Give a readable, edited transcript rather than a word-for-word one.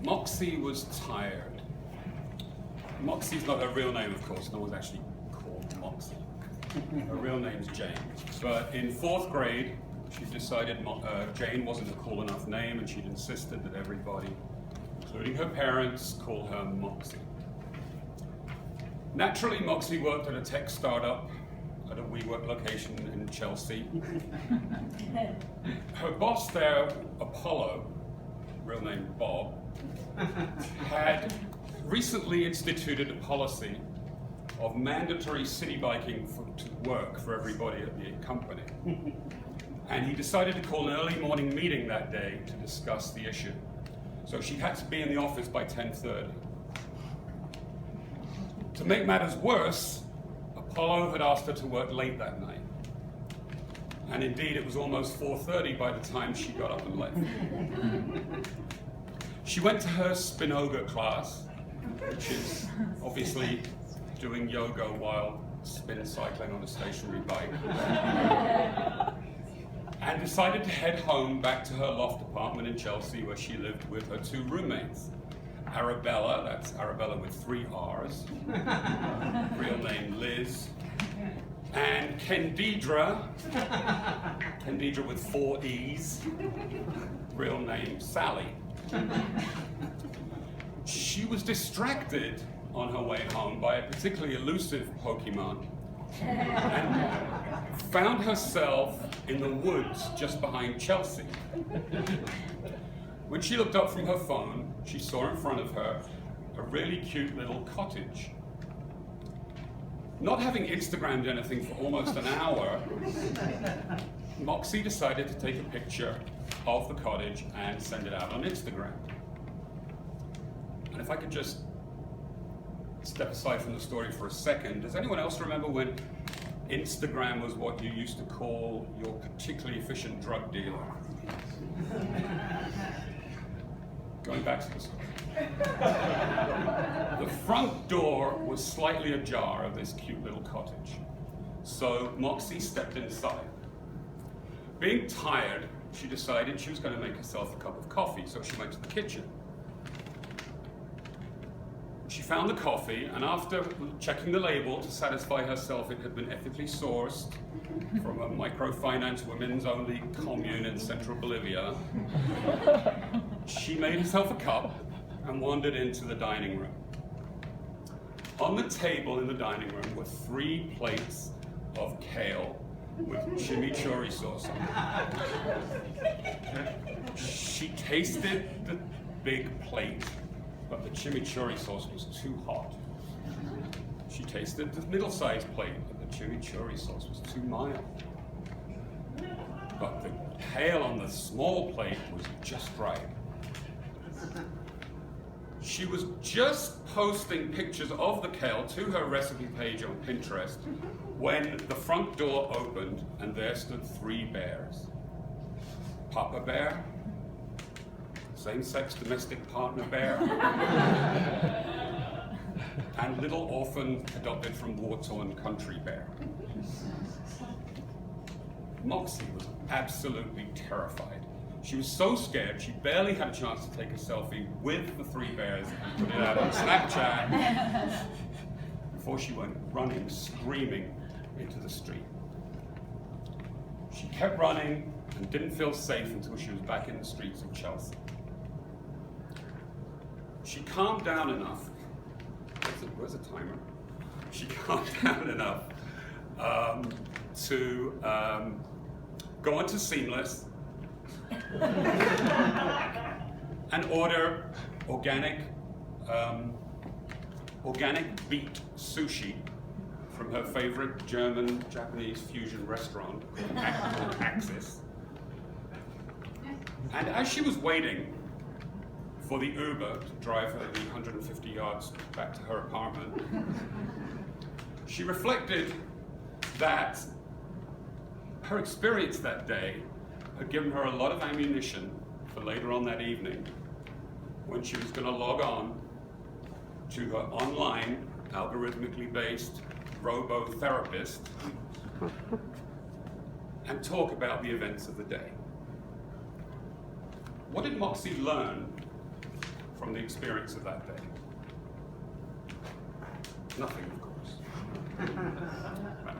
Moxie was tired. Moxie's not her real name, of course. No one's actually called Moxie. Her real name's Jane. But in 4th grade, she decided Jane wasn't a cool enough name, and she'd insisted that everybody, including her parents, call her Moxie. Naturally, Moxie worked at a tech startup at a WeWork location in Chelsea. Her boss there, Apollo, real name Bob, had recently instituted a policy of mandatory city biking to work for everybody at the company. And he decided to call an early morning meeting that day to discuss the issue. So she had to be in the office by 10:30. To make matters worse, Apollo had asked her to work late that night. And indeed, it was almost 4:30 by the time she got up and left. She went to her Spinoga class, which is obviously doing yoga while spin cycling on a stationary bike, and decided to head home back to her loft apartment in Chelsea where she lived with her 2 roommates. Arabella, that's Arabella with 3 R's, real name Liz, and Kendidra with 4 E's, real name Sally. She was distracted on her way home by a particularly elusive Pokemon and found herself in the woods just behind Chelsea. When she looked up from her phone, she saw in front of her a really cute little cottage. Not having Instagrammed anything for almost an hour, Moxie decided to take a picture of the cottage and send it out on Instagram. And if I could just step aside from the story for a second, does anyone else remember when Instagram was what you used to call your particularly efficient drug dealer? Going back to the story. The front door was slightly ajar of this cute little cottage. So Moxie stepped inside. Being tired, she decided she was going to make herself a cup of coffee, so she went to the kitchen. She found the coffee, and after checking the label to satisfy herself it had been ethically sourced from a microfinance women's-only commune in central Bolivia, she made herself a cup and wandered into the dining room. On the table in the dining room were 3 plates of kale with chimichurri sauce on it. She tasted the big plate, but the chimichurri sauce was too hot. She tasted the middle-sized plate, but the chimichurri sauce was too mild. But the kale on the small plate was just right. She was just posting pictures of the kale to her recipe page on Pinterest when the front door opened and there stood 3 bears. Papa Bear, same-sex domestic partner bear, and little orphan adopted from war-torn country bear. Moxie was absolutely terrified. She was so scared she barely had a chance to take a selfie with the 3 bears and put it out on Snapchat before she went running, screaming into the street. She kept running and didn't feel safe until she was back in the streets of Chelsea. She calmed down enough. Where's the timer? She calmed down enough to go onto Seamless and order organic beet sushi from her favorite German-Japanese fusion restaurant called Axis. And as she was waiting for the Uber to drive her the 150 yards back to her apartment, she reflected that her experience that day had given her a lot of ammunition for later on that evening when she was going to log on to her online, algorithmically based robo-therapist and talk about the events of the day. What did Moxie learn from from the experience of that day? Nothing, of course. Right.